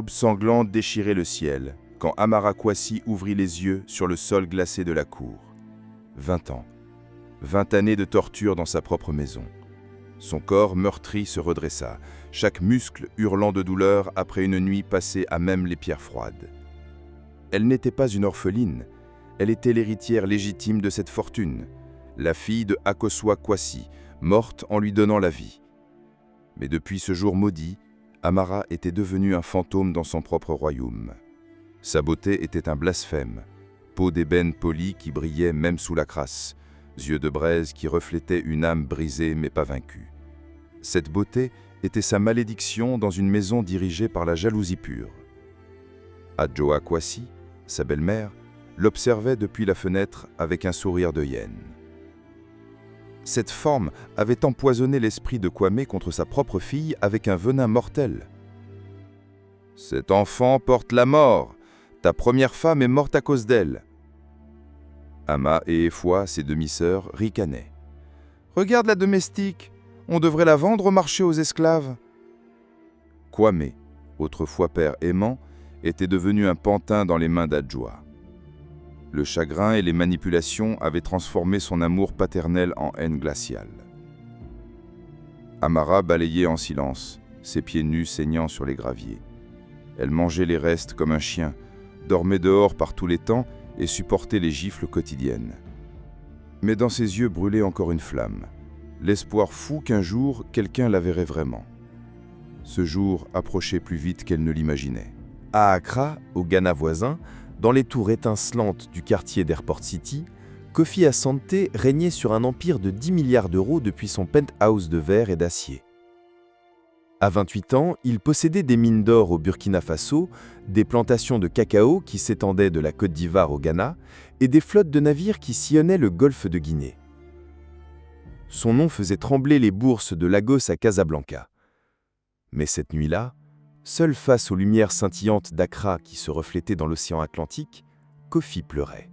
l'aube sanglante déchirait le ciel, quand Amara Kwasi ouvrit les yeux sur le sol glacé de la cour. 20 ans. 20 années de torture dans sa propre maison. Son corps meurtri se redressa, chaque muscle hurlant de douleur après une nuit passée à même les pierres froides. Elle n'était pas une orpheline, elle était l'héritière légitime de cette fortune, la fille de Akosua Kwasi, morte en lui donnant la vie. Mais depuis ce jour maudit, Amara était devenue un fantôme dans son propre royaume. Sa beauté était un blasphème, peau d'ébène polie qui brillait même sous la crasse, yeux de braise qui reflétaient une âme brisée mais pas vaincue. Cette beauté était sa malédiction dans une maison dirigée par la jalousie pure. Adjoa Kwasi, sa belle-mère, l'observait depuis la fenêtre avec un sourire de hyène. Cette forme avait empoisonné l'esprit de Kwame contre sa propre fille avec un venin mortel. « Cet enfant porte la mort. Ta première femme est morte à cause d'elle. » Ama et Efwa, ses demi-sœurs, ricanaient. « Regarde la domestique. On devrait la vendre au marché aux esclaves. » Kwame, autrefois père aimant, était devenu un pantin dans les mains d'Adjoa. Le chagrin et les manipulations avaient transformé son amour paternel en haine glaciale. Amara balayait en silence, ses pieds nus saignant sur les graviers. Elle mangeait les restes comme un chien, dormait dehors par tous les temps et supportait les gifles quotidiennes. Mais dans ses yeux brûlait encore une flamme, l'espoir fou qu'un jour quelqu'un la verrait vraiment. Ce jour approchait plus vite qu'elle ne l'imaginait. À Accra, au Ghana voisin, dans les tours étincelantes du quartier d'Airport City, Kofi Asante régnait sur un empire de 10 milliards d'euros depuis son penthouse de verre et d'acier. À 28 ans, il possédait des mines d'or au Burkina Faso, des plantations de cacao qui s'étendaient de la Côte d'Ivoire au Ghana et des flottes de navires qui sillonnaient le golfe de Guinée. Son nom faisait trembler les bourses de Lagos à Casablanca. Mais cette nuit-là, seul face aux lumières scintillantes d'Accra qui se reflétaient dans l'océan Atlantique, Kofi pleurait.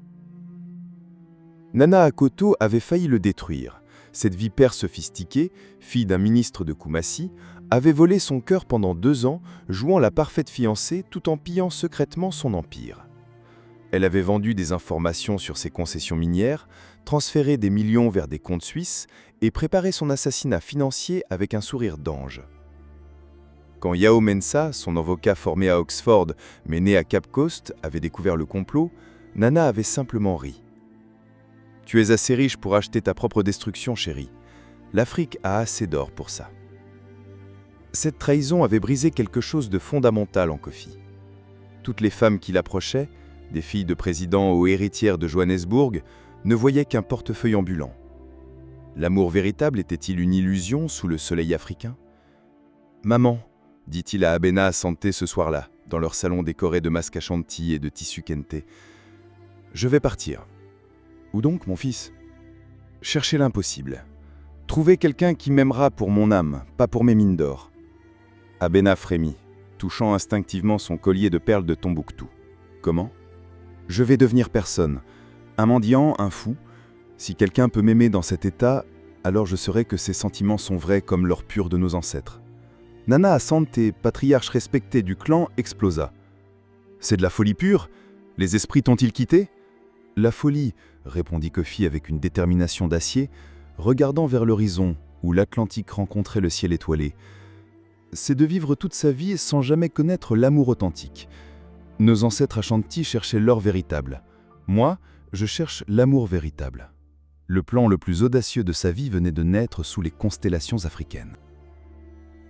Nana Akoto avait failli le détruire. Cette vipère sophistiquée, fille d'un ministre de Koumassi, avait volé son cœur pendant 2 ans, jouant la parfaite fiancée tout en pillant secrètement son empire. Elle avait vendu des informations sur ses concessions minières, transféré des millions vers des comptes suisses et préparé son assassinat financier avec un sourire d'ange. Quand Yao Mensah, son avocat formé à Oxford mais né à Cape Coast, avait découvert le complot, Nana avait simplement ri. « Tu es assez riche pour acheter ta propre destruction, chérie. L'Afrique a assez d'or pour ça. » Cette trahison avait brisé quelque chose de fondamental en Kofi. Toutes les femmes qui l'approchaient, des filles de présidents aux héritières de Johannesburg, ne voyaient qu'un portefeuille ambulant. L'amour véritable était-il une illusion sous le soleil africain ? « Maman », dit-il à Abena Asante ce soir-là, dans leur salon décoré de masques à chantilly et de tissu kente. « Je vais partir. »« Où donc, mon fils ?»« Chercher l'impossible. Trouver quelqu'un qui m'aimera pour mon âme, pas pour mes mines d'or. » Abena frémit, touchant instinctivement son collier de perles de Tombouctou. « Comment ? » ?»« Je vais devenir personne. Un mendiant, un fou. Si quelqu'un peut m'aimer dans cet état, alors je saurai que ses sentiments sont vrais comme l'or pur de nos ancêtres. » Nana Asante, patriarche respecté du clan, explosa. « C'est de la folie pure ? Les esprits t'ont-ils quitté ?»« La folie, » répondit Kofi avec une détermination d'acier, regardant vers l'horizon où l'Atlantique rencontrait le ciel étoilé. « C'est de vivre toute sa vie sans jamais connaître l'amour authentique. Nos ancêtres Ashanti cherchaient l'or véritable. Moi, je cherche l'amour véritable. » Le plan le plus audacieux de sa vie venait de naître sous les constellations africaines.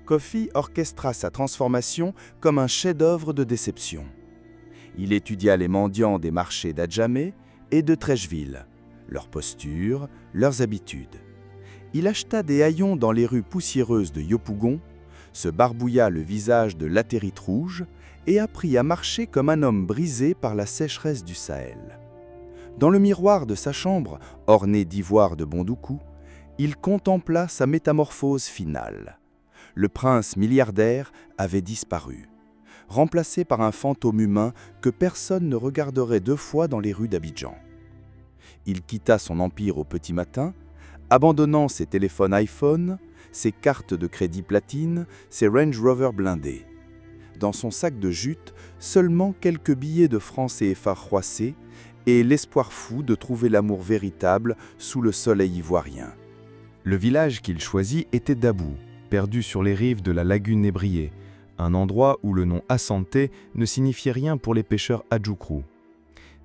Kofi orchestra sa transformation comme un chef-d'œuvre de déception. Il étudia les mendiants des marchés d'Adjamé et de Trècheville, leur posture, leurs habitudes. Il acheta des haillons dans les rues poussiéreuses de Yopougon, se barbouilla le visage de latérite rouge et apprit à marcher comme un homme brisé par la sécheresse du Sahel. Dans le miroir de sa chambre, orné d'ivoire de Bondoukou, il contempla sa métamorphose finale. Le prince milliardaire avait disparu, remplacé par un fantôme humain que personne ne regarderait 2 fois dans les rues d'Abidjan. Il quitta son empire au petit matin, abandonnant ses téléphones iPhone, ses cartes de crédit platine, ses Range Rover blindés. dans son sac de jute seulement quelques billets de francs CFA froissés et l'espoir fou de trouver l'amour véritable sous le soleil ivoirien. Le village qu'il choisit était Dabou, perdu sur les rives de la lagune Ébriée, un endroit où le nom Assanté ne signifiait rien pour les pêcheurs Adjoukrou.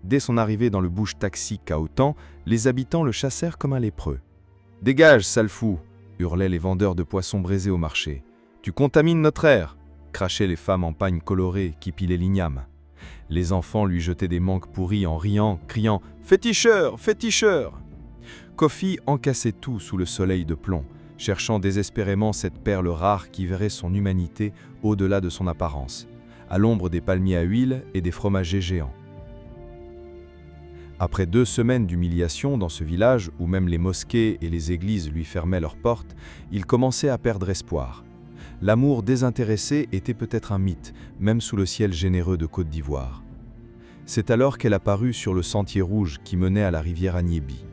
Dès son arrivée dans le bush taxi Kaotan, les habitants le chassèrent comme un lépreux. « Dégage, sale fou !» hurlaient les vendeurs de poissons braisés au marché. « Tu contamines notre air !» crachaient les femmes en pagne colorée qui pilaient l'igname. Les enfants lui jetaient des mangues pourries en riant, criant « Féticheur, féticheur !» Kofi encassait tout sous le soleil de plomb, cherchant désespérément cette perle rare qui verrait son humanité au-delà de son apparence, à l'ombre des palmiers à huile et des fromagers géants. Après 2 semaines d'humiliation dans ce village où même les mosquées et les églises lui fermaient leurs portes, il commençait à perdre espoir. L'amour désintéressé était peut-être un mythe, même sous le ciel généreux de Côte d'Ivoire. C'est alors qu'elle apparut sur le sentier rouge qui menait à la rivière Agnébi.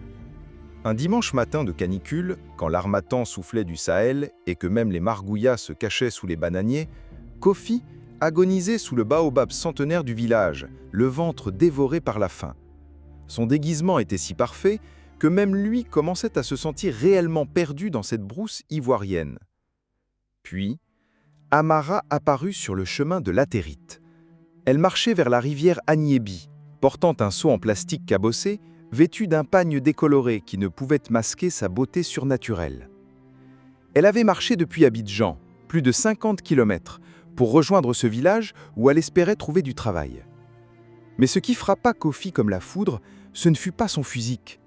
Un dimanche matin de canicule, quand l'harmattan soufflait du Sahel et que même les margouillas se cachaient sous les bananiers, Kofi agonisait sous le baobab centenaire du village, le ventre dévoré par la faim. Son déguisement était si parfait que même lui commençait à se sentir réellement perdu dans cette brousse ivoirienne. Puis, Amara apparut sur le chemin de latérite. Elle marchait vers la rivière Agnébi, portant un seau en plastique cabossé, vêtue d'un pagne décoloré qui ne pouvait masquer sa beauté surnaturelle. Elle avait marché depuis Abidjan, plus de 50 km, pour rejoindre ce village où elle espérait trouver du travail. Mais ce qui frappa Kofi comme la foudre, ce ne fut pas son physique.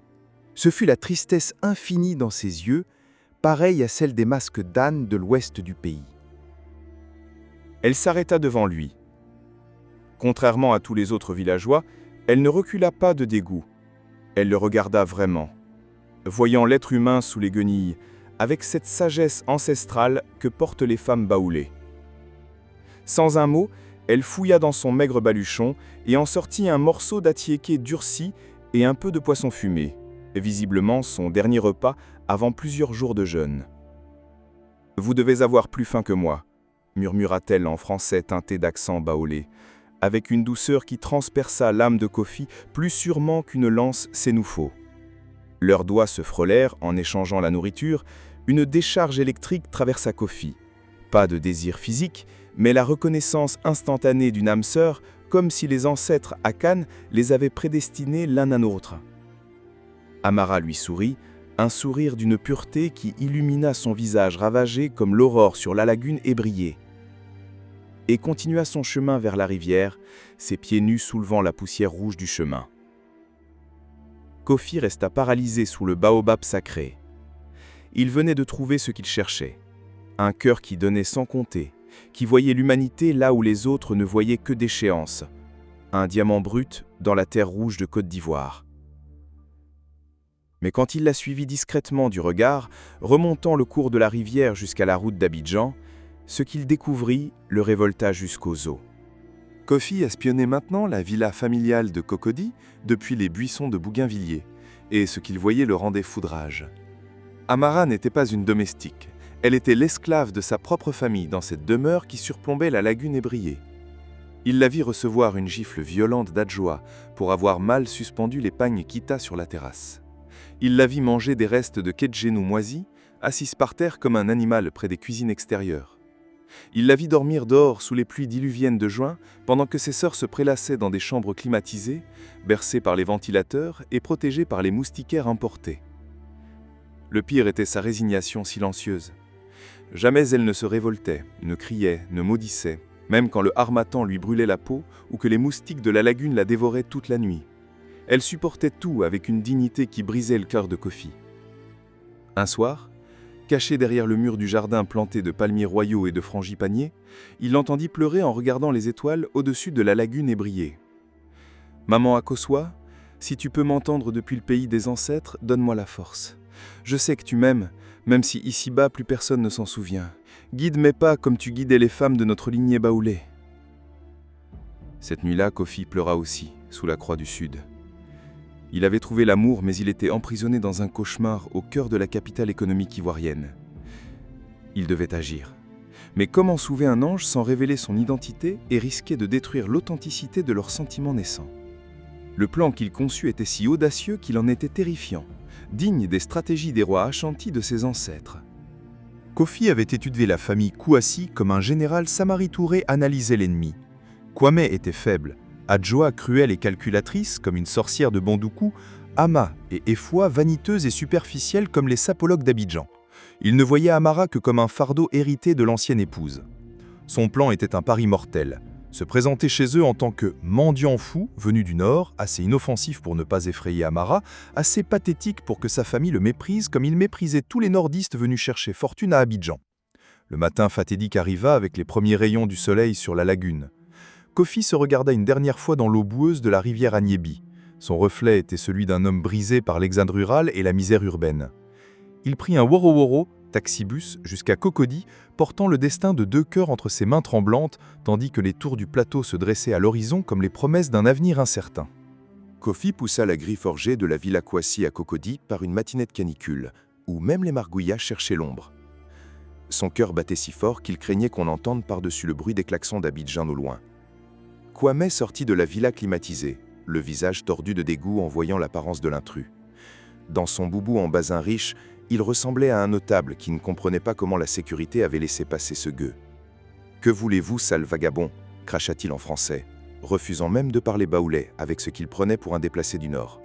Ce fut la tristesse infinie dans ses yeux, pareille à celle des masques d'âne de l'ouest du pays. Elle s'arrêta devant lui. Contrairement à tous les autres villageois, elle ne recula pas de dégoût. Elle le regarda vraiment, voyant l'être humain sous les guenilles, avec cette sagesse ancestrale que portent les femmes baoulées. Sans un mot, elle fouilla dans son maigre baluchon et en sortit un morceau d'atiéké durci et un peu de poisson fumé, visiblement son dernier repas avant plusieurs jours de jeûne. « Vous devez avoir plus faim que moi », murmura-t-elle en français teinté d'accent baoulé, avec une douceur qui transperça l'âme de Kofi plus sûrement qu'une lance sénoufo. Leurs doigts se frôlèrent en échangeant la nourriture, une décharge électrique traversa Kofi. Pas de désir physique, mais la reconnaissance instantanée d'une âme sœur, comme si les ancêtres Akan les avaient prédestinés l'un à l'autre. Amara lui sourit, un sourire d'une pureté qui illumina son visage ravagé comme l'aurore sur la lagune ébriée, et continua son chemin vers la rivière, ses pieds nus soulevant la poussière rouge du chemin. Kofi resta paralysé sous le baobab sacré. Il venait de trouver ce qu'il cherchait, un cœur qui donnait sans compter, qui voyait l'humanité là où les autres ne voyaient que déchéance, un diamant brut dans la terre rouge de Côte d'Ivoire. Mais quand il la suivit discrètement du regard, remontant le cours de la rivière jusqu'à la route d'Abidjan, ce qu'il découvrit le révolta jusqu'aux os. Kofi espionnait maintenant la villa familiale de Cocody depuis les buissons de Bougainvilliers, et ce qu'il voyait le rendait foudrage. Amara n'était pas une domestique, elle était l'esclave de sa propre famille dans cette demeure qui surplombait la lagune ébriée. Il la vit recevoir une gifle violente d'Adjoa pour avoir mal suspendu les pagnes Kita sur la terrasse. Il la vit manger des restes de kedjenou moisis, assise par terre comme un animal près des cuisines extérieures. Il la vit dormir dehors sous les pluies diluviennes de juin, pendant que ses sœurs se prélassaient dans des chambres climatisées, bercées par les ventilateurs et protégées par les moustiquaires importés. Le pire était sa résignation silencieuse. Jamais elle ne se révoltait, ne criait, ne maudissait, même quand le harmattan lui brûlait la peau ou que les moustiques de la lagune la dévoraient toute la nuit. Elle supportait tout avec une dignité qui brisait le cœur de Kofi. Un soir, caché derrière le mur du jardin planté de palmiers royaux et de frangipaniers, il l'entendit pleurer en regardant les étoiles au-dessus de la lagune ébriée. « Maman Akosua, si tu peux m'entendre depuis le pays des ancêtres, donne-moi la force. Je sais que tu m'aimes, même si ici-bas plus personne ne s'en souvient. Guide mes pas comme tu guidais les femmes de notre lignée baoulée. » Cette nuit-là, Kofi pleura aussi, sous la croix du Sud. Il avait trouvé l'amour, mais il était emprisonné dans un cauchemar au cœur de la capitale économique ivoirienne. Il devait agir. Mais comment sauver un ange sans révéler son identité et risquer de détruire l'authenticité de leurs sentiments naissants? Le plan qu'il conçut était si audacieux qu'il en était terrifiant, digne des stratégies des rois Ashanti de ses ancêtres. Kofi avait étudié la famille Kouassi comme un général Samari Touré analysait l'ennemi. Kwame était faible, Adjoa cruelle et calculatrice comme une sorcière de Bandoukou, Ama et Efwa vaniteuse et superficielle comme les sapologues d'Abidjan. Il ne voyait Amara que comme un fardeau hérité de l'ancienne épouse. Son plan était un pari mortel, se présenter chez eux en tant que mendiant fou venu du Nord, assez inoffensif pour ne pas effrayer Amara, assez pathétique pour que sa famille le méprise comme il méprisait tous les nordistes venus chercher fortune à Abidjan. Le matin fatidique arriva avec les premiers rayons du soleil sur la lagune. Kofi se regarda une dernière fois dans l'eau boueuse de la rivière Agnébi. Son reflet était celui d'un homme brisé par l'exode rural et la misère urbaine. Il prit un woro-woro, taxibus, jusqu'à Cocody, portant le destin de 2 cœurs entre ses mains tremblantes, tandis que les tours du plateau se dressaient à l'horizon comme les promesses d'un avenir incertain. Kofi poussa la grille forgée de la Villa Kouassi à Cocody par une matinée de canicule, où même les margouillas cherchaient l'ombre. Son cœur battait si fort qu'il craignait qu'on entende par-dessus le bruit des klaxons d'Abidjan au loin. Kwame sortit de la villa climatisée, le visage tordu de dégoût en voyant l'apparence de l'intrus. Dans son boubou en basin riche, il ressemblait à un notable qui ne comprenait pas comment la sécurité avait laissé passer ce gueux. « Que voulez-vous, sale vagabond » cracha-t-il en français, refusant même de parler baoulé avec ce qu'il prenait pour un déplacé du Nord.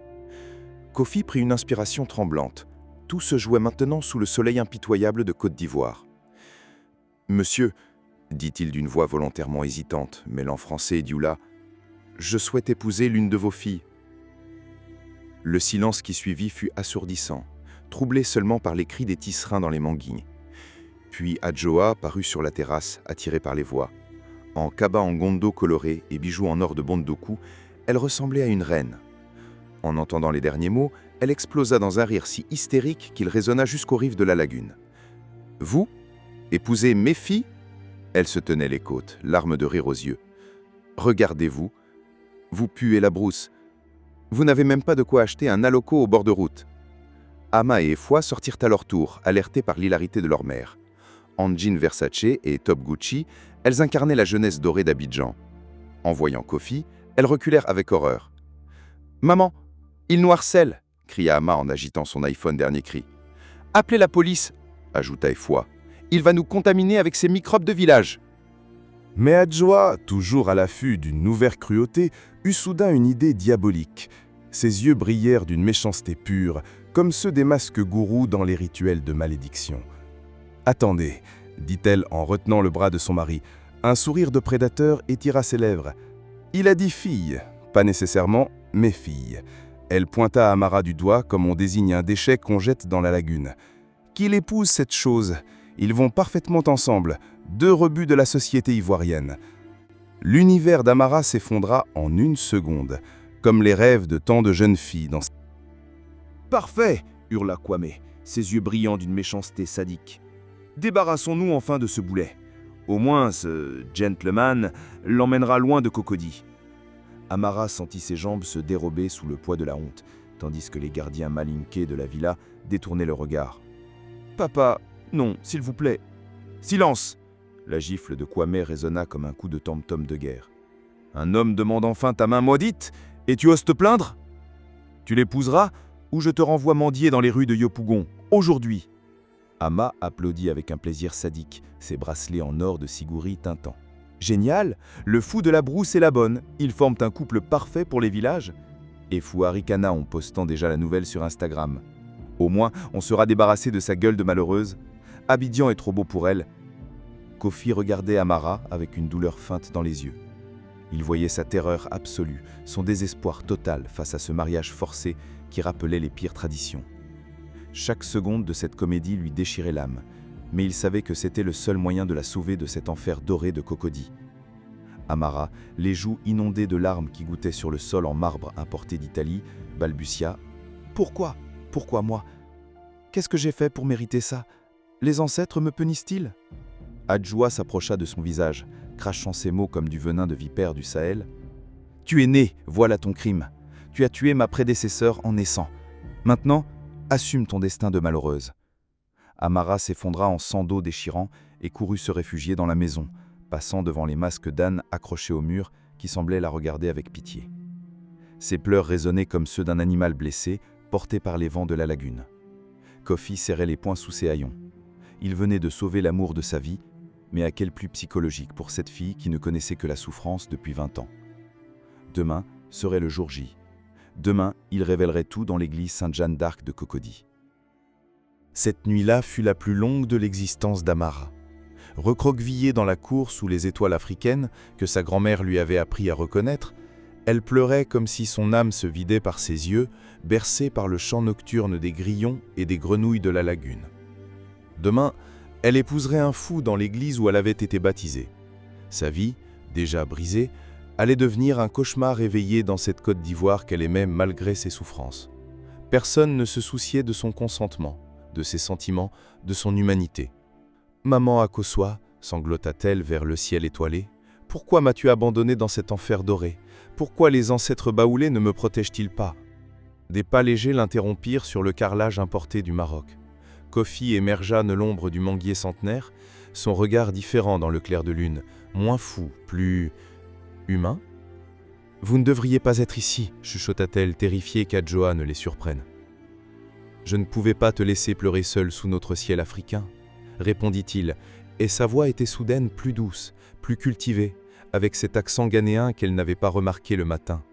Kofi prit une inspiration tremblante. Tout se jouait maintenant sous le soleil impitoyable de Côte d'Ivoire. « Monsieur, » dit-il d'une voix volontairement hésitante, mêlant français et dioula, « je souhaite épouser l'une de vos filles. » Le silence qui suivit fut assourdissant, troublé seulement par les cris des tisserands dans les manguignes. Puis Adjoa parut sur la terrasse, attirée par les voix. En kaba en gondo coloré et bijoux en or de Bondoku, elle ressemblait à une reine. En entendant les derniers mots, elle explosa dans un rire si hystérique qu'il résonna jusqu'aux rives de la lagune. « Vous, épousez mes filles ?» Elle se tenait les côtes, larmes de rire aux yeux. « Regardez-vous, vous puez la brousse. Vous n'avez même pas de quoi acheter un aloco au bord de route. » Ama et Efwa sortirent à leur tour, alertés par l'hilarité de leur mère. En jean Versace et top Gucci, elles incarnaient la jeunesse dorée d'Abidjan. En voyant Kofi, elles reculèrent avec horreur. « Maman, il nous harcèle !» cria Ama en agitant son iPhone dernier cri. « Appelez la police !» ajouta Efwa. « Il va nous contaminer avec ces microbes de village !» Mais Adjoa, toujours à l'affût d'une nouvelle cruauté, eut soudain une idée diabolique. Ses yeux brillèrent d'une méchanceté pure, comme ceux des masques gourous dans les rituels de malédiction. « Attendez », dit-elle en retenant le bras de son mari. Un sourire de prédateur étira ses lèvres. « Il a dit fille, pas nécessairement mes filles. » Elle pointa Amara du doigt comme on désigne un déchet qu'on jette dans la lagune. « Qu'il épouse cette chose. Ils vont parfaitement ensemble, 2 rebuts de la société ivoirienne. » L'univers d'Amara s'effondra en une seconde, comme les rêves de tant de jeunes filles dans... « Parfait !» hurla Kwame, ses yeux brillants d'une méchanceté sadique. « Débarrassons-nous enfin de ce boulet. Au moins, ce gentleman l'emmènera loin de Cocody. » Amara sentit ses jambes se dérober sous le poids de la honte, tandis que les gardiens malinqués de la villa détournaient le regard. « Papa, non, s'il vous plaît. Silence !» La gifle de Kwame résonna comme un coup de tom-tom de guerre. « Un homme demande enfin ta main maudite, et tu oses te plaindre ? Tu l'épouseras, ou je te renvoie mendier dans les rues de Yopougon, aujourd'hui !» Ama applaudit avec un plaisir sadique, ses bracelets en or de Siguri tintant. « Génial! Le fou de la brousse et la bonne, ils forment un couple parfait pour les villages !» Et Fouad ricana en postant déjà la nouvelle sur Instagram. « Au moins, on sera débarrassé de sa gueule de malheureuse. Abidjan est trop beau pour elle. » Kofi regardait Amara avec une douleur feinte dans les yeux. Il voyait sa terreur absolue, son désespoir total face à ce mariage forcé qui rappelait les pires traditions. Chaque seconde de cette comédie lui déchirait l'âme, mais il savait que c'était le seul moyen de la sauver de cet enfer doré de Cocody. Amara, les joues inondées de larmes qui gouttaient sur le sol en marbre importé d'Italie, balbutia « Pourquoi ? Pourquoi moi ? Qu'est-ce que j'ai fait pour mériter ça ? Les ancêtres me punissent-ils » Adjoa s'approcha de son visage, crachant ces mots comme du venin de vipère du Sahel. « Tu es né, voilà ton crime. Tu as tué ma prédécesseur en naissant. Maintenant, assume ton destin de malheureuse. » Amara s'effondra en sanglots déchirants et courut se réfugier dans la maison, passant devant les masques d'âne accrochés au mur qui semblaient la regarder avec pitié. Ses pleurs résonnaient comme ceux d'un animal blessé, porté par les vents de la lagune. Kofi serrait les poings sous ses haillons. Il venait de sauver l'amour de sa vie, mais à quel plus psychologique pour cette fille qui ne connaissait que la souffrance depuis 20 ans. Demain serait le jour J. Demain, il révélerait tout dans l'église Sainte-Jeanne d'Arc de Cocody. Cette nuit-là fut la plus longue de l'existence d'Amara. Recroquevillée dans la cour sous les étoiles africaines que sa grand-mère lui avait appris à reconnaître, elle pleurait comme si son âme se vidait par ses yeux, bercée par le chant nocturne des grillons et des grenouilles de la lagune. Demain, elle épouserait un fou dans l'église où elle avait été baptisée. Sa vie, déjà brisée, allait devenir un cauchemar éveillé dans cette Côte d'Ivoire qu'elle aimait malgré ses souffrances. Personne ne se souciait de son consentement, de ses sentiments, de son humanité. « Maman Akosua », sanglota-t-elle vers le ciel étoilé, « pourquoi m'as-tu abandonné dans cet enfer doré? Pourquoi les ancêtres baoulés ne me protègent-ils pas ?» Des pas légers l'interrompirent sur le carrelage importé du Maroc. Kofi émergea de l'ombre du manguier centenaire, son regard différent dans le clair de lune, moins fou, plus humain. « Vous ne devriez pas être ici, chuchota-t-elle, terrifiée qu'Adjoa ne les surprenne. « Je ne pouvais pas te laisser pleurer seule sous notre ciel africain, répondit-il, et sa voix était soudaine plus douce, plus cultivée, avec cet accent ghanéen qu'elle n'avait pas remarqué le matin.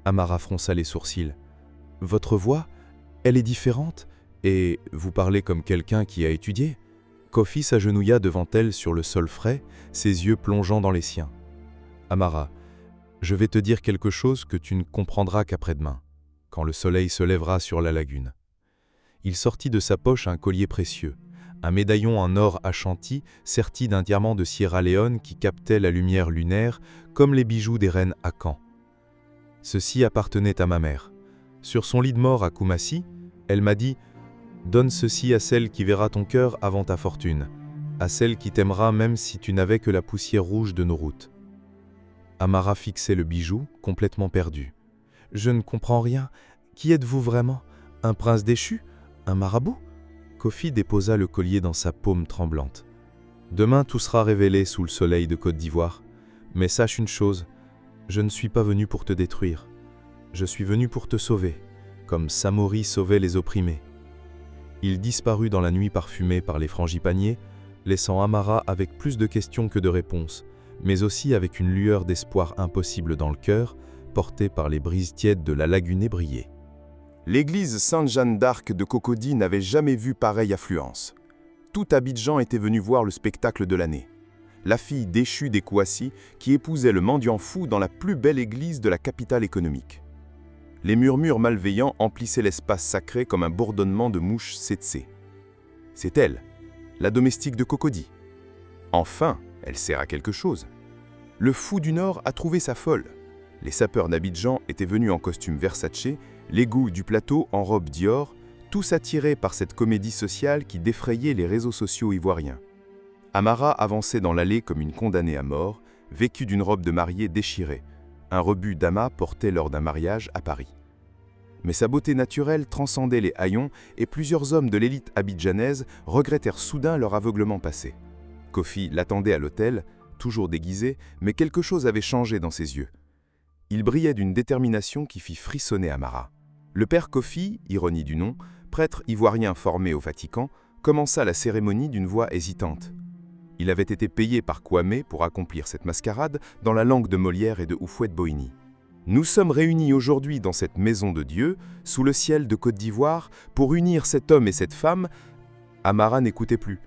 Amara fronça les sourcils. « Votre voix, elle est différente, et vous parlez comme quelqu'un qui a étudié ?» Kofi s'agenouilla devant elle sur le sol frais, ses yeux plongeant dans les siens. « Amara, je vais te dire quelque chose que tu ne comprendras qu'après-demain, quand le soleil se lèvera sur la lagune. » Il sortit de sa poche un collier précieux, un médaillon en or achanti serti d'un diamant de Sierra Leone qui captait la lumière lunaire comme les bijoux des reines Akan. Ceci appartenait à ma mère. Sur son lit de mort à Koumassi, elle m'a dit « Donne ceci à celle qui verra ton cœur avant ta fortune, à celle qui t'aimera même si tu n'avais que la poussière rouge de nos routes. » Amara fixait le bijou, complètement perdu. « Je ne comprends rien. Qui êtes-vous vraiment? Un prince déchu? Un marabout ?» Kofi déposa le collier dans sa paume tremblante. « Demain tout sera révélé sous le soleil de Côte d'Ivoire. Mais sache une chose, je ne suis pas venu pour te détruire. Je suis venu pour te sauver, comme Samori sauvait les opprimés. » Il disparut dans la nuit parfumée par les frangipaniers, laissant Amara avec plus de questions que de réponses, mais aussi avec une lueur d'espoir impossible dans le cœur, portée par les brises tièdes de la lagune ébriée. L'église Sainte-Jeanne d'Arc de Cocody n'avait jamais vu pareille affluence. Tout Abidjan était venu voir le spectacle de l'année. La fille déchue des Kouassi qui épousait le mendiant fou dans la plus belle église de la capitale économique. Les murmures malveillants emplissaient l'espace sacré comme un bourdonnement de mouches tsetse. C'est elle, la domestique de Cocody. Enfin, elle sert à quelque chose. Le fou du Nord a trouvé sa folle. Les sapeurs d'Abidjan étaient venus en costume Versace, les goûts du plateau en robe Dior, tous attirés par cette comédie sociale qui défrayait les réseaux sociaux ivoiriens. Amara avançait dans l'allée comme une condamnée à mort, vêtue d'une robe de mariée déchirée, un rebut d'amas porté lors d'un mariage à Paris. Mais sa beauté naturelle transcendait les haillons et plusieurs hommes de l'élite abidjanaise regrettèrent soudain leur aveuglement passé. Kofi l'attendait à l'hôtel, toujours déguisé, mais quelque chose avait changé dans ses yeux. Il brillait d'une détermination qui fit frissonner Amara. Le père Kofi, ironie du nom, prêtre ivoirien formé au Vatican, commença la cérémonie d'une voix hésitante. Il avait été payé par Kwame pour accomplir cette mascarade dans la langue de Molière et de Houphouët-Boigny. Nous sommes réunis aujourd'hui dans cette maison de Dieu, sous le ciel de Côte d'Ivoire, pour unir cet homme et cette femme. Amara n'écoutait plus.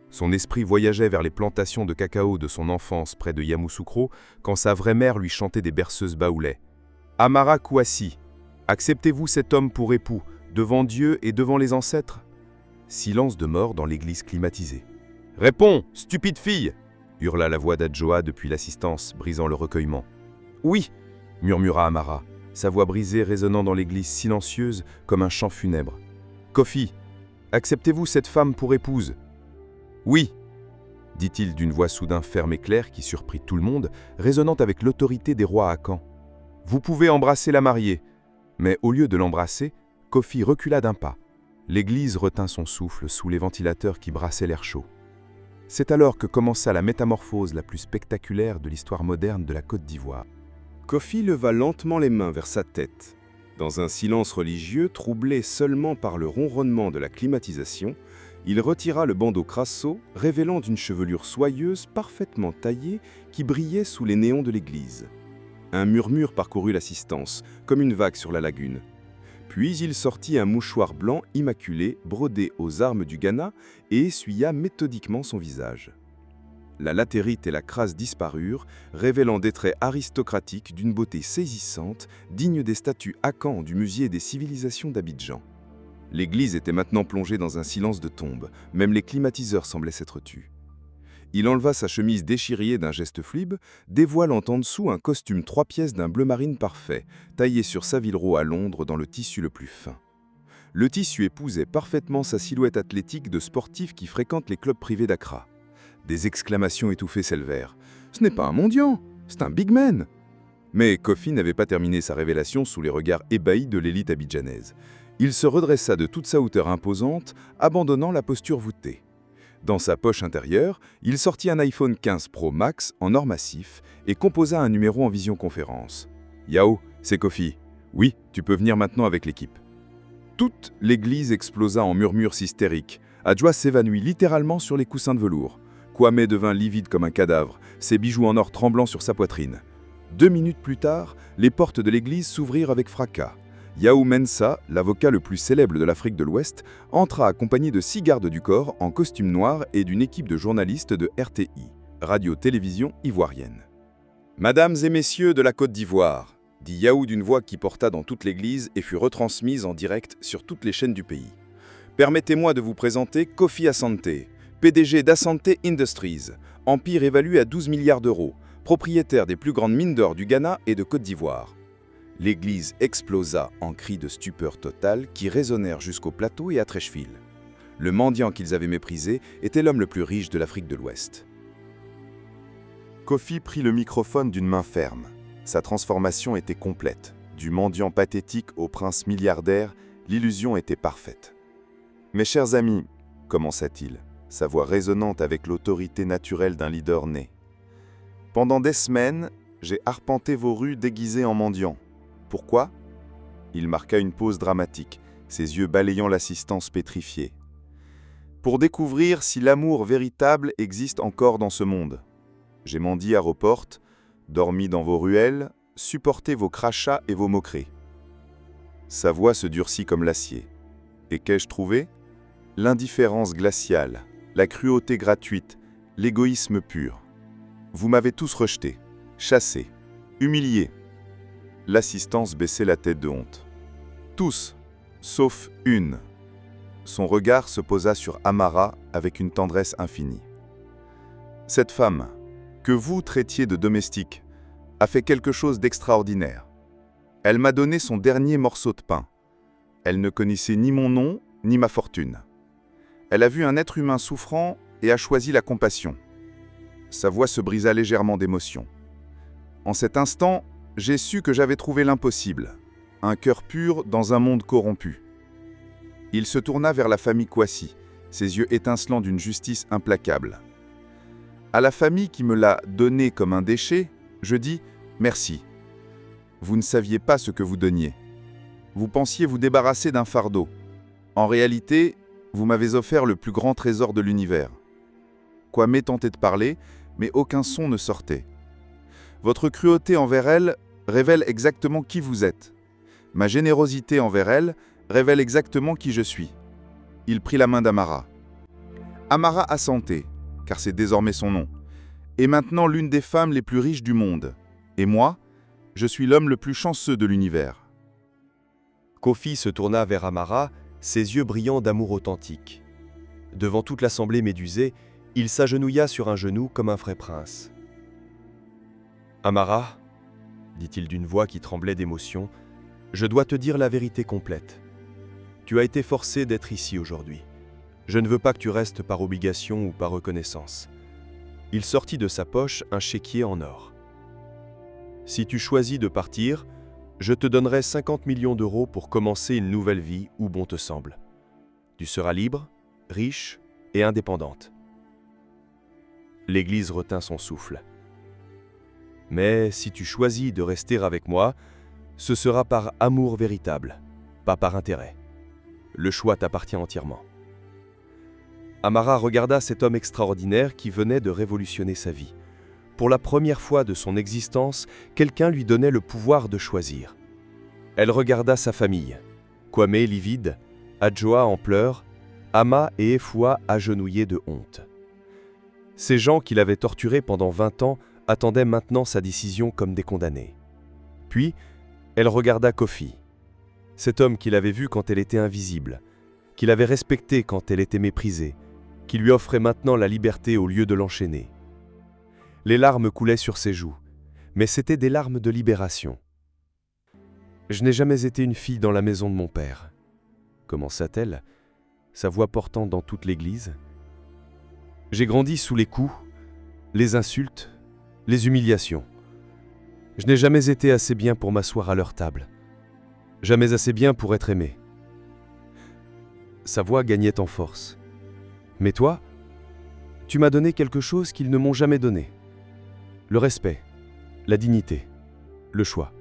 Son esprit voyageait vers les plantations de cacao de son enfance près de Yamoussoukro, quand sa vraie mère lui chantait des berceuses baoulais. « Amara Kouassi, acceptez-vous cet homme pour époux, devant Dieu et devant les ancêtres ?» Silence de mort dans l'église climatisée. « Réponds, stupide fille !» hurla la voix d'Adjoa depuis l'assistance, brisant le recueillement. « Oui !» murmura Amara, sa voix brisée résonnant dans l'église silencieuse comme un chant funèbre. « Kofi, acceptez-vous cette femme pour épouse ?» « Oui !» dit-il d'une voix soudain ferme et claire qui surprit tout le monde, résonnant avec l'autorité des rois Akan. « Vous pouvez embrasser la mariée !» Mais au lieu de l'embrasser, Kofi recula d'un pas. L'église retint son souffle sous les ventilateurs qui brassaient l'air chaud. C'est alors que commença la métamorphose la plus spectaculaire de l'histoire moderne de la Côte d'Ivoire. Kofi leva lentement les mains vers sa tête. Dans un silence religieux troublé seulement par le ronronnement de la climatisation, il retira le bandeau crasso, révélant une chevelure soyeuse parfaitement taillée qui brillait sous les néons de l'église. Un murmure parcourut l'assistance, comme une vague sur la lagune. Puis il sortit un mouchoir blanc immaculé, brodé aux armes du Ghana, et essuya méthodiquement son visage. La latérite et la crasse disparurent, révélant des traits aristocratiques d'une beauté saisissante, digne des statues Akan du musée des civilisations d'Abidjan. L'église était maintenant plongée dans un silence de tombe, même les climatiseurs semblaient s'être tus. Il enleva sa chemise déchirée d'un geste fluide, dévoilant en dessous un costume 3 pièces d'un bleu marine parfait, taillé sur Savile Row à Londres dans le tissu le plus fin. Le tissu épousait parfaitement sa silhouette athlétique de sportif qui fréquente les clubs privés d'Accra. Des exclamations étouffées s'élevèrent. « Ce n'est pas un mendiant, c'est un big man !» Mais Kofi n'avait pas terminé sa révélation sous les regards ébahis de l'élite abidjanaise. Il se redressa de toute sa hauteur imposante, abandonnant la posture voûtée. Dans sa poche intérieure, il sortit un iPhone 15 Pro Max en or massif et composa un numéro en visioconférence. « Yao, c'est Kofi. Oui, tu peux venir maintenant avec l'équipe. » Toute l'église explosa en murmures hystériques. Adjoa s'évanouit littéralement sur les coussins de velours. Kwame devint livide comme un cadavre, ses bijoux en or tremblant sur sa poitrine. 2 minutes plus tard, les portes de l'église s'ouvrirent avec fracas. Yao Mensa, l'avocat le plus célèbre de l'Afrique de l'Ouest, entra accompagné de 6 gardes du corps en costume noir et d'une équipe de journalistes de RTI, radio-télévision ivoirienne. « Mesdames et messieurs de la Côte d'Ivoire », dit Yao d'une voix qui porta dans toute l'église et fut retransmise en direct sur toutes les chaînes du pays. « Permettez-moi de vous présenter Kofi Asante, PDG d'Asante Industries, empire évalué à 12 milliards d'euros, propriétaire des plus grandes mines d'or du Ghana et de Côte d'Ivoire. » L'église explosa en cris de stupeur totale qui résonnèrent jusqu'au plateau et à Treichville. Le mendiant qu'ils avaient méprisé était l'homme le plus riche de l'Afrique de l'Ouest. Kofi prit le microphone d'une main ferme. Sa transformation était complète. Du mendiant pathétique au prince milliardaire, l'illusion était parfaite. « Mes chers amis, » commença-t-il, sa voix résonnante avec l'autorité naturelle d'un leader né. « Pendant des semaines, j'ai arpenté vos rues déguisées en mendiant. Pourquoi ? » Il marqua une pause dramatique, ses yeux balayant l'assistance pétrifiée. « Pour découvrir si l'amour véritable existe encore dans ce monde. J'ai mendié à vos portes, dormi dans vos ruelles, supporté vos crachats et vos moqueries. » Sa voix se durcit comme l'acier. Et qu'ai-je trouvé ? L'indifférence glaciale, la cruauté gratuite, l'égoïsme pur. Vous m'avez tous rejeté, chassé, humilié. L'assistance baissait la tête de honte. Tous, sauf une. Son regard se posa sur Amara avec une tendresse infinie. Cette femme, que vous traitiez de domestique, a fait quelque chose d'extraordinaire. Elle m'a donné son dernier morceau de pain. Elle ne connaissait ni mon nom, ni ma fortune. Elle a vu un être humain souffrant et a choisi la compassion. Sa voix se brisa légèrement d'émotion. En cet instant, j'ai su que j'avais trouvé l'impossible, un cœur pur dans un monde corrompu. Il se tourna vers la famille Kwasi, ses yeux étincelants d'une justice implacable. À la famille qui me l'a donné comme un déchet, je dis « merci ». Vous ne saviez pas ce que vous donniez. Vous pensiez vous débarrasser d'un fardeau. En réalité, vous m'avez offert le plus grand trésor de l'univers. Kwame tentait de parler, mais aucun son ne sortait. Votre cruauté envers elle révèle exactement qui vous êtes. Ma générosité envers elle révèle exactement qui je suis. Il prit la main d'Amara. Amara Asante, car c'est désormais son nom, est maintenant l'une des femmes les plus riches du monde. Et moi, je suis l'homme le plus chanceux de l'univers. Kofi se tourna vers Amara, ses yeux brillants d'amour authentique. Devant toute l'assemblée médusée, il s'agenouilla sur un genou comme un vrai prince. « Amara, » dit-il d'une voix qui tremblait d'émotion, « je dois te dire la vérité complète. Tu as été forcé d'être ici aujourd'hui. Je ne veux pas que tu restes par obligation ou par reconnaissance. » Il sortit de sa poche un chéquier en or. « Si tu choisis de partir, je te donnerai 50 millions d'euros pour commencer une nouvelle vie où bon te semble. Tu seras libre, riche et indépendante. » L'Église retint son souffle. Mais si tu choisis de rester avec moi, ce sera par amour véritable, pas par intérêt. Le choix t'appartient entièrement. Amara regarda cet homme extraordinaire qui venait de révolutionner sa vie. Pour la première fois de son existence, quelqu'un lui donnait le pouvoir de choisir. Elle regarda sa famille. Kwame livide, Adjoa en pleurs, Ama et Efua agenouillés de honte. Ces gens qui l'avaient torturé pendant 20 ans attendaient maintenant sa décision comme des condamnés. Puis, elle regarda Kofi, cet homme qu'il avait vu quand elle était invisible, qu'il avait respecté quand elle était méprisée, qui lui offrait maintenant la liberté au lieu de l'enchaîner. Les larmes coulaient sur ses joues, mais c'étaient des larmes de libération. « Je n'ai jamais été une fille dans la maison de mon père. » commença-t-elle, sa voix portant dans toute l'église. « J'ai grandi sous les coups, les insultes, les humiliations. Je n'ai jamais été assez bien pour m'asseoir à leur table. Jamais assez bien pour être aimée. » Sa voix gagnait en force. « Mais toi, tu m'as donné quelque chose qu'ils ne m'ont jamais donné. Le respect, la dignité, le choix. »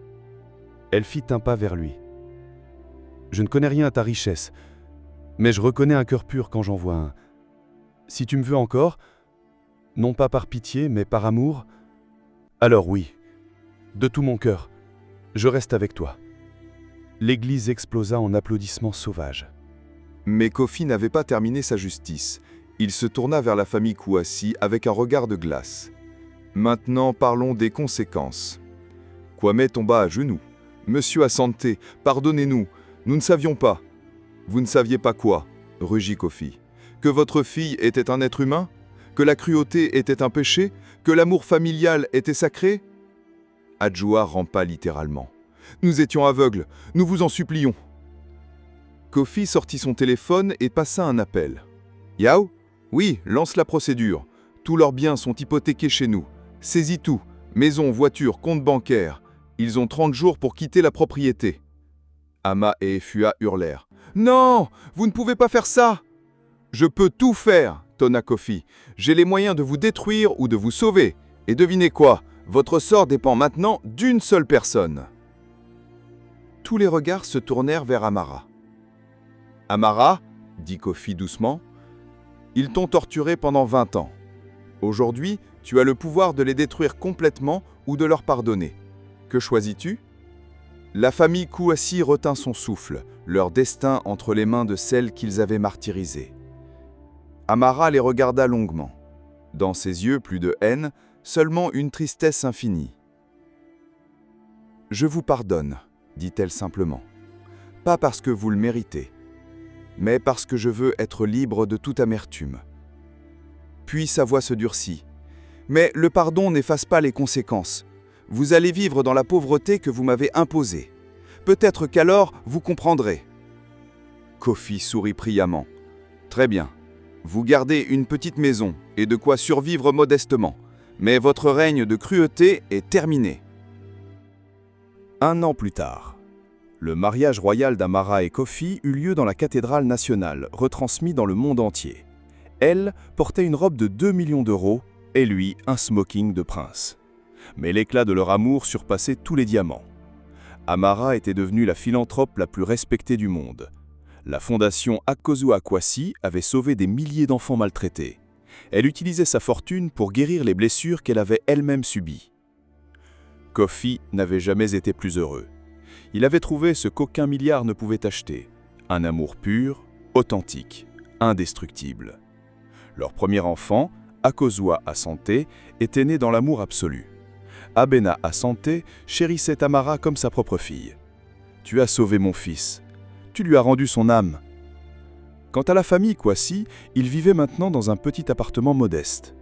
Elle fit un pas vers lui. « Je ne connais rien à ta richesse, mais je reconnais un cœur pur quand j'en vois un. Si tu me veux encore, non pas par pitié, mais par amour, alors oui, de tout mon cœur, je reste avec toi. » L'église explosa en applaudissements sauvages. Mais Kofi n'avait pas terminé sa justice. Il se tourna vers la famille Kouassi avec un regard de glace. Maintenant, parlons des conséquences. Kwame tomba à genoux. « Monsieur Asante, pardonnez-nous, nous ne savions pas. »« Vous ne saviez pas quoi ?» rugit Kofi. « Que votre fille était un être humain ? Que la cruauté était un péché ? Que l'amour familial était sacré ?» Adjoa rampa littéralement. « Nous étions aveugles, nous vous en supplions. » Kofi sortit son téléphone et passa un appel. « Yao ? Oui, lance la procédure. Tous leurs biens sont hypothéqués chez nous. Saisis tout, maison, voiture, compte bancaire. Ils ont 30 jours pour quitter la propriété. » Ama et Efua hurlèrent. « Non, vous ne pouvez pas faire ça !»« Je peux tout faire, » tonna Kofi. « J'ai les moyens de vous détruire ou de vous sauver. Et devinez quoi, votre sort dépend maintenant d'une seule personne. » Tous les regards se tournèrent vers Amara. « Amara, » dit Kofi doucement, « ils t'ont torturé pendant 20 ans. Aujourd'hui, tu as le pouvoir de les détruire complètement ou de leur pardonner. Que choisis-tu » La famille Kouassi retint son souffle, leur destin entre les mains de celles qu'ils avaient martyrisées. Amara les regarda longuement. Dans ses yeux, plus de haine, seulement une tristesse infinie. « Je vous pardonne, » dit-elle simplement. « Pas parce que vous le méritez, mais parce que je veux être libre de toute amertume. » Puis sa voix se durcit. « Mais le pardon n'efface pas les conséquences. Vous allez vivre dans la pauvreté que vous m'avez imposée. Peut-être qu'alors vous comprendrez. » Kofi sourit brillamment. « Très bien. Vous gardez une petite maison et de quoi survivre modestement. Mais votre règne de cruauté est terminé. » 1 an plus tard, le mariage royal d'Amara et Kofi eut lieu dans la cathédrale nationale, retransmis dans le monde entier. Elle portait une robe de 2 millions d'euros et lui un smoking de prince. Mais l'éclat de leur amour surpassait tous les diamants. Amara était devenue la philanthrope la plus respectée du monde. La fondation Akozu Akwasi avait sauvé des milliers d'enfants maltraités. Elle utilisait sa fortune pour guérir les blessures qu'elle avait elle-même subies. Kofi n'avait jamais été plus heureux. Il avait trouvé ce qu'aucun milliard ne pouvait acheter, un amour pur, authentique, indestructible. Leur premier enfant, Akozua Asante, était né dans l'amour absolu. Abena Asante chérissait Amara comme sa propre fille. « Tu as sauvé mon fils. Tu lui as rendu son âme. » Quant à la famille Kouassi, ils vivaient maintenant dans un petit appartement modeste.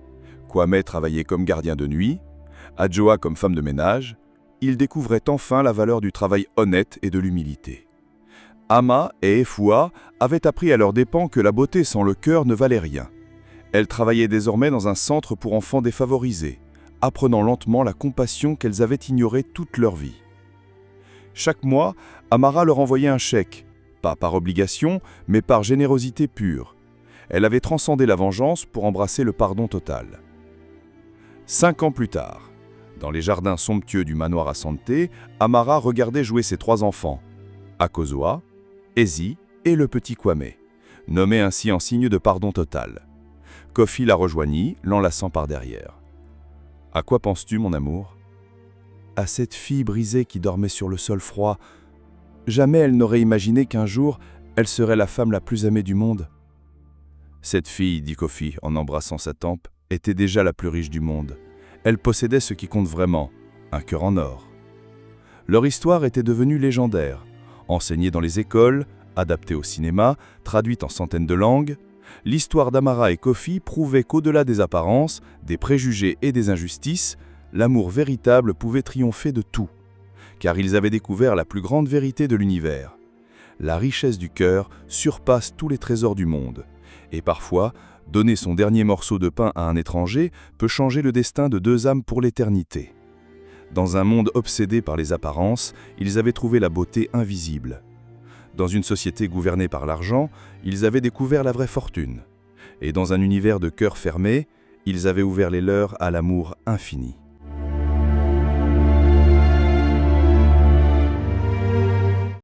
Kwame travaillait comme gardien de nuit, Adjoa comme femme de ménage. Ils découvraient enfin la valeur du travail honnête et de l'humilité. Ama et Efua avaient appris à leurs dépens que la beauté sans le cœur ne valait rien. Elles travaillaient désormais dans un centre pour enfants défavorisés, apprenant lentement la compassion qu'elles avaient ignorée toute leur vie. Chaque mois, Amara leur envoyait un chèque, pas par obligation, mais par générosité pure. Elle avait transcendé la vengeance pour embrasser le pardon total. 5 ans plus tard, dans les jardins somptueux du manoir Asante, Amara regardait jouer ses 3 enfants, Akozoa, Ezi et le petit Kwame, nommés ainsi en signe de pardon total. Kofi la rejoignit, l'enlaçant par derrière. « À quoi penses-tu, mon amour ?»« À cette fille brisée qui dormait sur le sol froid. Jamais elle n'aurait imaginé qu'un jour, elle serait la femme la plus aimée du monde. » Cette fille, dit Kofi en embrassant sa tempe, était déjà la plus riche du monde. Elle possédait ce qui compte vraiment, un cœur en or. Leur histoire était devenue légendaire, enseignée dans les écoles, adaptée au cinéma, traduite en centaines de langues. L'histoire d'Amara et Kofi prouvait qu'au-delà des apparences, des préjugés et des injustices, l'amour véritable pouvait triompher de tout, car ils avaient découvert la plus grande vérité de l'univers. La richesse du cœur surpasse tous les trésors du monde, et parfois, donner son dernier morceau de pain à un étranger peut changer le destin de 2 âmes pour l'éternité. Dans un monde obsédé par les apparences, ils avaient trouvé la beauté invisible. Dans une société gouvernée par l'argent, ils avaient découvert la vraie fortune. Et dans un univers de cœurs fermés, ils avaient ouvert les leurs à l'amour infini.